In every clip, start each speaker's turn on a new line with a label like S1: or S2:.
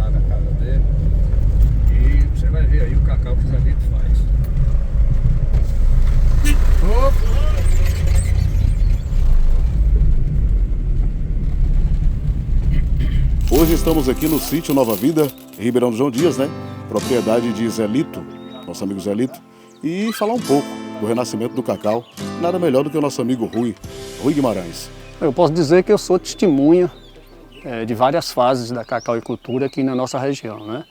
S1: lá na casa dele. E você vai ver aí o cacau que o Zé Lito faz.
S2: Hoje estamos aqui no sítio Nova Vida, em Ribeirão do João Dias, né? Propriedade de Zé Lito, nosso amigo Zé Lito, e falar um pouco do renascimento do cacau. Nada melhor do que o nosso amigo Rui Guimarães.
S3: Eu posso dizer que eu sou testemunha de várias fases da cacauicultura aqui na nossa região, né?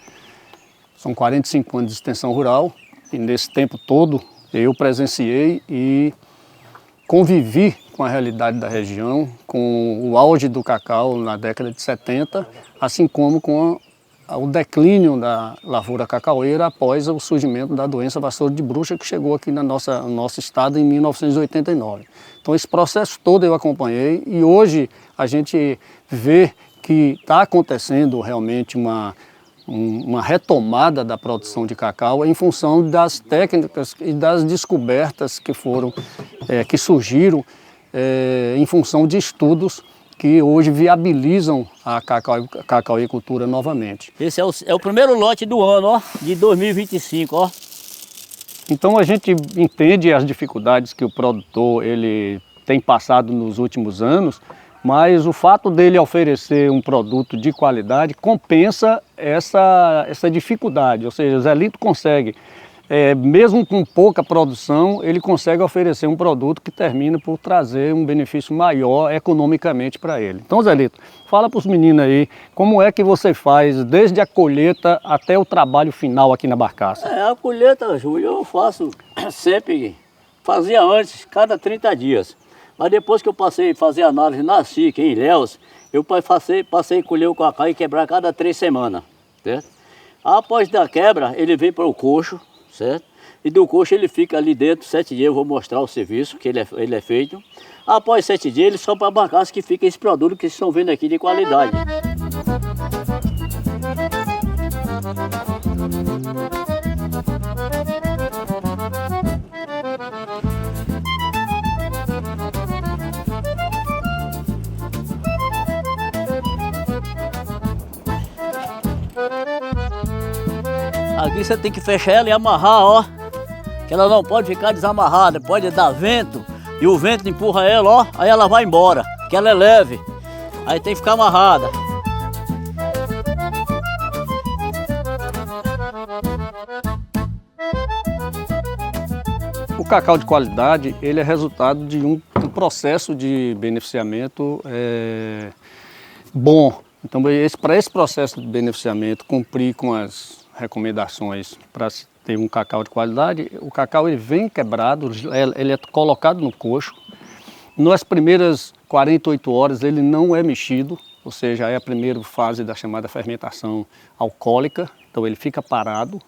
S3: São 45 anos de extensão rural e nesse tempo todo eu presenciei e convivi com a realidade da região, com o auge do cacau na década de 70, assim como com o declínio da lavoura cacaueira após o surgimento da doença vassoura de bruxa que chegou aqui no nosso estado em 1989. Então esse processo todo eu acompanhei e hoje a gente vê que está acontecendo realmente uma retomada da produção de cacau em função das técnicas e das descobertas que surgiram em função de estudos que hoje viabilizam a cacauicultura novamente.
S4: Esse é o primeiro lote do ano, ó, de 2025, ó.
S3: Então a gente entende as dificuldades que o produtor ele tem passado nos últimos anos, mas o fato dele oferecer um produto de qualidade compensa essa dificuldade, ou seja, o Zé Lito consegue, mesmo com pouca produção, ele consegue oferecer um produto que termina por trazer um benefício maior economicamente para ele. Então, Zé Lito, fala para os meninos aí, como é que você faz desde a colheita até o trabalho final aqui na barcaça?
S4: A colheita, Júlio, eu faço sempre, fazia antes, cada 30 dias. Mas depois que eu passei a fazer análise na SIC, em Ilhéus, eu passei a colher o cacau e quebrar cada 3 semanas, certo? Após da quebra, ele vem para o coxo, certo? E do coxo ele fica ali dentro 7 dias, eu vou mostrar o serviço que ele é feito. Após 7 dias, ele sobe para a barcaça que fica esse produto que vocês estão vendo aqui de qualidade. Aqui você tem que fechar ela e amarrar, ó. Que ela não pode ficar desamarrada, pode dar vento e o vento empurra ela, ó. Aí ela vai embora, que ela é leve. Aí tem que ficar amarrada.
S3: O cacau de qualidade ele é resultado de um processo de beneficiamento bom. Então, para esse processo de beneficiamento cumprir com as recomendações para ter um cacau de qualidade, o cacau ele vem quebrado, ele é colocado no coxo. Nas primeiras 48 horas ele não é mexido, ou seja, é a primeira fase da chamada fermentação alcoólica, então ele fica parado,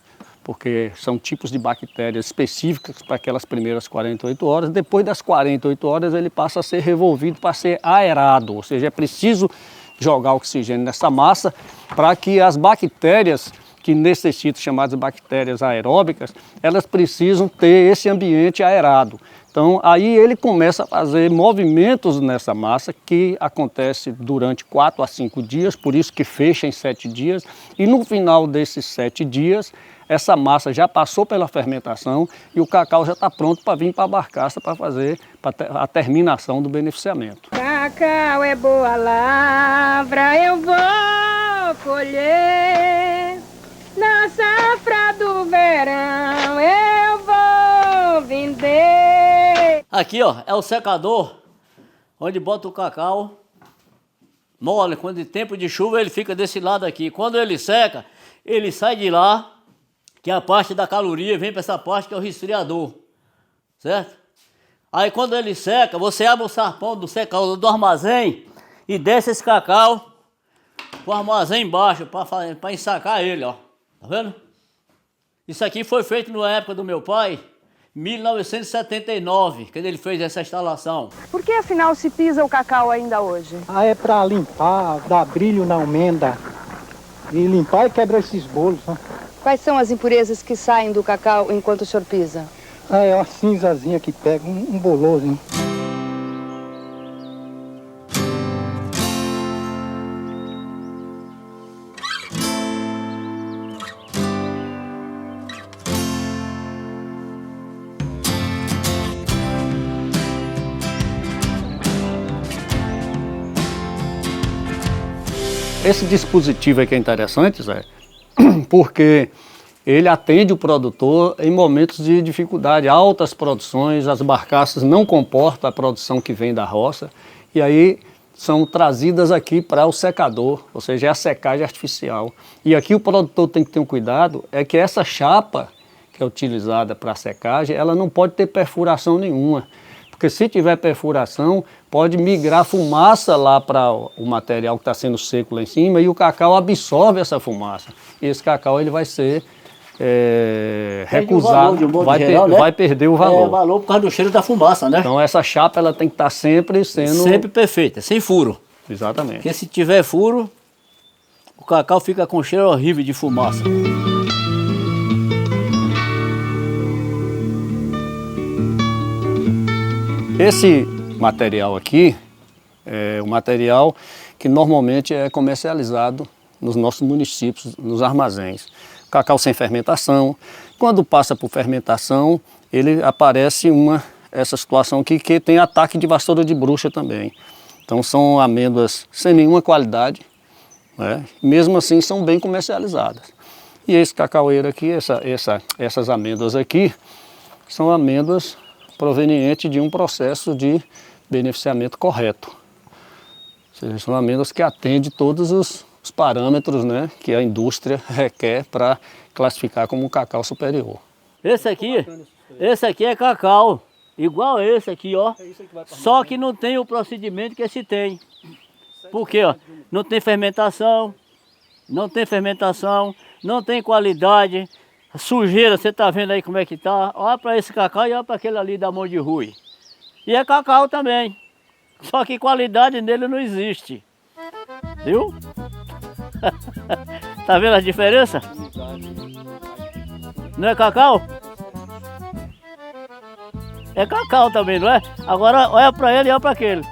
S3: porque são tipos de bactérias específicas para aquelas primeiras 48 horas. Depois das 48 horas ele passa a ser revolvido para ser aerado, ou seja, é preciso jogar oxigênio nessa massa para que as bactérias que necessitam, chamadas bactérias aeróbicas, elas precisam ter esse ambiente aerado. Então aí ele começa a fazer movimentos nessa massa que acontece durante 4 a 5 dias, por isso que fecha em 7 dias, e no final desses 7 dias, essa massa já passou pela fermentação e o cacau já está pronto para vir para a barcaça para fazer a terminação do beneficiamento.
S5: Cacau é boa lavra, eu vou colher. Na safra do verão eu vou vender.
S4: Aqui, ó, é o secador onde bota o cacau mole. Quando é tempo de chuva ele fica desse lado aqui. Quando ele seca, ele sai de lá, que é a parte da caloria, vem para essa parte que é o resfriador, certo? Aí quando ele seca, você abre o sarpão do secador do armazém e desce esse cacau pro armazém embaixo para ensacar ele, ó. Tá vendo? Isso aqui foi feito na época do meu pai, 1979, quando ele fez essa instalação.
S5: Por que afinal se pisa o cacau ainda hoje?
S6: É para limpar, dar brilho na almenda e limpar e quebrar esses bolos, né?
S5: Quais são as impurezas que saem do cacau enquanto o senhor pisa?
S6: É uma cinzazinha que pega, um boloso, hein?
S3: Esse dispositivo aqui é interessante, Zé, porque ele atende o produtor em momentos de dificuldade, altas produções, as barcaças não comportam a produção que vem da roça, e aí são trazidas aqui para o secador, ou seja, é a secagem artificial. E aqui o produtor tem que ter um cuidado, é que essa chapa que é utilizada para a secagem, ela não pode ter perfuração nenhuma, porque se tiver perfuração, pode migrar fumaça lá para o material que está sendo seco lá em cima e o cacau absorve essa fumaça. E esse cacau ele vai ser recusado, vai perder o valor.
S4: Valor por causa do cheiro da fumaça, né?
S3: Então essa chapa ela tem que estar sempre sendo...
S4: Sempre perfeita, sem furo.
S3: Exatamente.
S4: Porque se tiver furo, o cacau fica com cheiro horrível de fumaça.
S3: Esse material aqui é um material que normalmente é comercializado nos nossos municípios, nos armazéns. Cacau sem fermentação. Quando passa por fermentação, ele aparece essa situação aqui que tem ataque de vassoura de bruxa também. Então são amêndoas sem nenhuma qualidade, né? Mesmo assim são bem comercializadas. E esse cacaueiro aqui, essas amêndoas aqui, são amêndoas provenientes de um processo de beneficiamento correto. Ou seja, são amêndoas que atendem todos os parâmetros, né, que a indústria requer para classificar como um cacau superior.
S4: Esse aqui é cacau, igual a esse aqui, ó. Só que não tem o procedimento que esse tem. Por quê? Ó? Não tem fermentação, não tem qualidade. A sujeira, você tá vendo aí como é que tá? Olha para esse cacau e olha para aquele ali da mão de Rui. E é cacau também. Só que qualidade nele não existe. Viu? Tá vendo a diferença? Não é cacau? É cacau também, não é? Agora olha para ele e olha para aquele.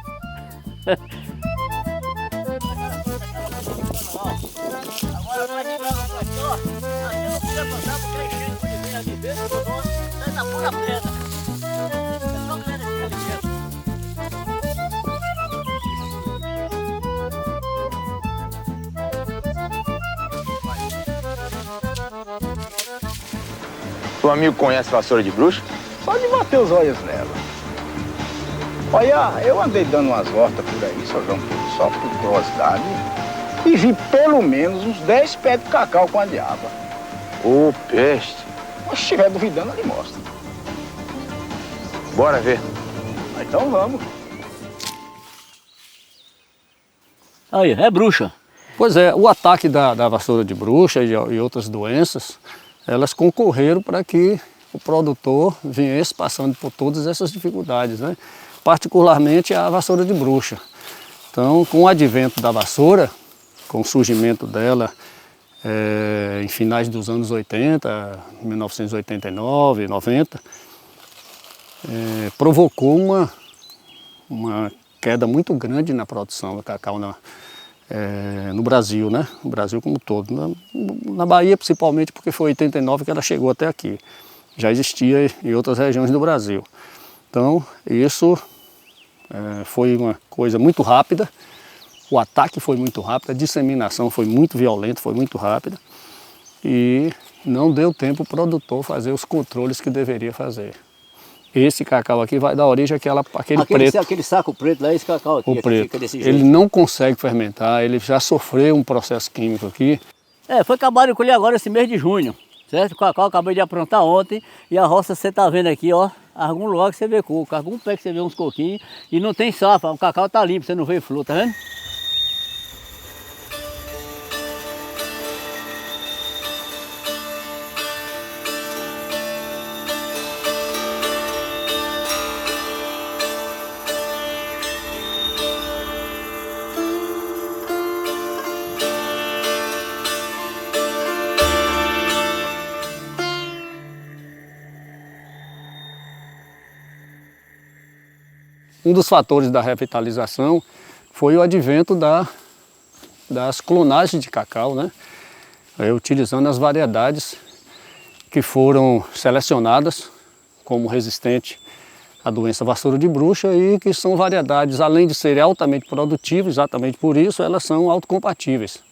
S7: O amigo conhece vassoura de bruxa?
S8: Pode bater os olhos nela. Olha, eu andei dando umas voltas por aí, só por curiosidade, e vi pelo menos uns 10 pés de cacau com a diaba.
S7: Ô, peste.
S8: Mas se estiver duvidando, ele mostra.
S7: Bora ver.
S8: Então vamos.
S4: Aí, é bruxa.
S3: Pois é, o ataque da vassoura de bruxa e outras doenças, elas concorreram para que o produtor viesse passando por todas essas dificuldades, né? Particularmente a vassoura de bruxa. Então, com o advento da vassoura, com o surgimento dela em finais dos anos 80, 1989, 90, provocou uma queda muito grande na produção do cacau no Brasil, né? No Brasil como um todo. Na Bahia, principalmente, porque foi em 89 que ela chegou até aqui. Já existia em outras regiões do Brasil. Então, isso foi uma coisa muito rápida, o ataque foi muito rápido, a disseminação foi muito violenta, foi muito rápida e não deu tempo para o produtor fazer os controles que deveria fazer. Esse cacau aqui vai dar origem àquele preto.
S4: Aquele saco preto lá, esse cacau aqui.
S3: O preto.
S4: Fica desse jeito.
S3: Ele não consegue fermentar, ele já sofreu um processo químico aqui.
S4: Foi acabado de colher agora esse mês de junho, certo? O cacau acabei de aprontar ontem e a roça você tá vendo aqui, ó. Algum lugar que você vê coco, algum pé que você vê uns coquinhos e não tem safra, o cacau tá limpo, você não vê flor, tá vendo?
S3: Um dos fatores da revitalização foi o advento das clonagens de cacau, né? Utilizando as variedades que foram selecionadas como resistente à doença vassoura de bruxa e que são variedades, além de serem altamente produtivas, exatamente por isso, elas são autocompatíveis.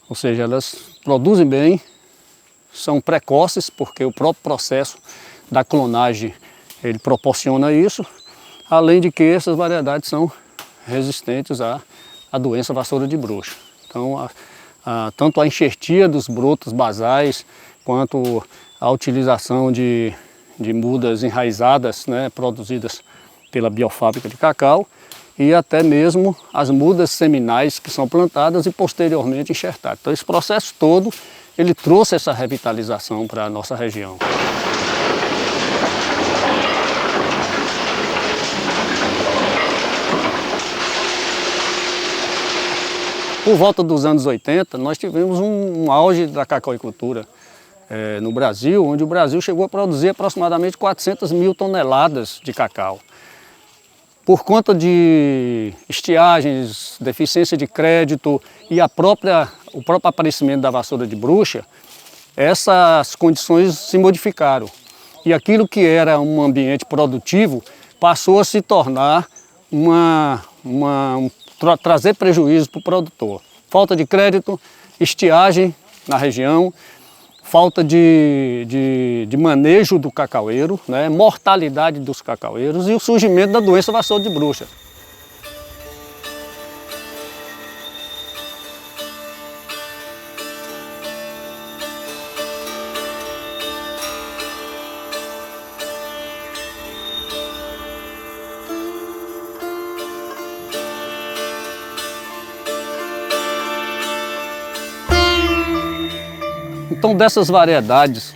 S3: ou seja, elas produzem bem, são precoces, porque o próprio processo da clonagem ele proporciona isso, além de que essas variedades são resistentes à doença vassoura de bruxa. Então, tanto a enxertia dos brotos basais, quanto a utilização de mudas enraizadas, né, produzidas pela biofábrica de cacau, e até mesmo as mudas seminais que são plantadas e posteriormente enxertadas. Então esse processo todo, ele trouxe essa revitalização para a nossa região. Por volta dos anos 80, nós tivemos um auge da cacauicultura no Brasil, onde o Brasil chegou a produzir aproximadamente 400 mil toneladas de cacau. Por conta de estiagens, deficiência de crédito e o próprio aparecimento da vassoura de bruxa, essas condições se modificaram. E aquilo que era um ambiente produtivo passou a se tornar trazer prejuízo para o produtor. Falta de crédito, estiagem na região, falta de manejo do cacaueiro, né, mortalidade dos cacaueiros e o surgimento da doença vassoura de bruxa. Então, dessas variedades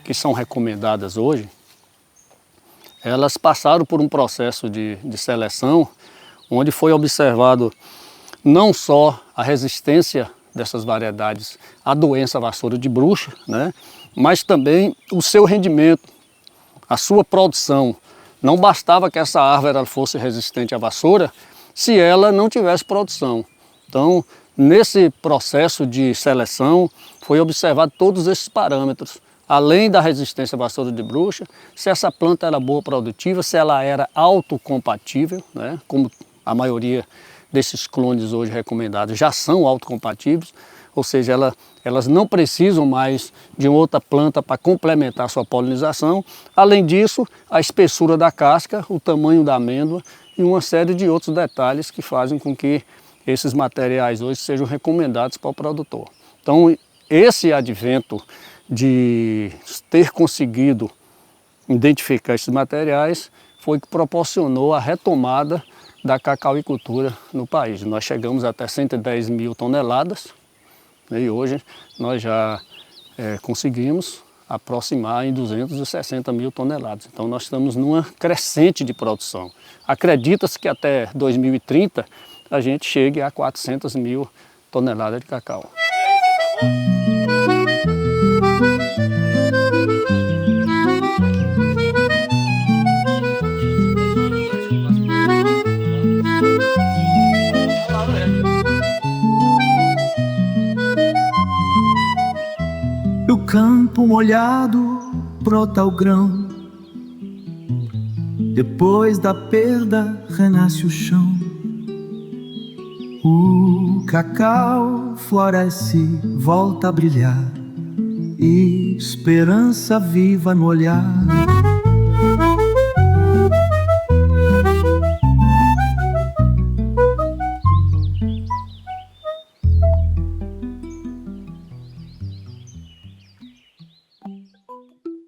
S3: que são recomendadas hoje, elas passaram por um processo de seleção, onde foi observado não só a resistência dessas variedades à doença vassoura de bruxa, né, mas também o seu rendimento, a sua produção. Não bastava que essa árvore fosse resistente à vassoura se ela não tivesse produção. Então, nesse processo de seleção, foi observado todos esses parâmetros, além da resistência à vassoura de bruxa, se essa planta era boa produtiva, se ela era autocompatível, né, como a maioria desses clones hoje recomendados já são autocompatíveis, ou seja, elas não precisam mais de outra planta para complementar a sua polinização. Além disso, a espessura da casca, o tamanho da amêndoa e uma série de outros detalhes que fazem com que esses materiais hoje sejam recomendados para o produtor. Então, esse advento de ter conseguido identificar esses materiais foi que proporcionou a retomada da cacauicultura no país. Nós chegamos até 110 mil toneladas, né, e hoje nós já conseguimos aproximar em 260 mil toneladas. Então nós estamos numa crescente de produção. Acredita-se que até 2030 a gente chegue a 400 mil toneladas de cacau.
S9: No campo molhado brota o grão, depois da perda renasce o chão. O cacau floresce, volta a brilhar, esperança viva no olhar.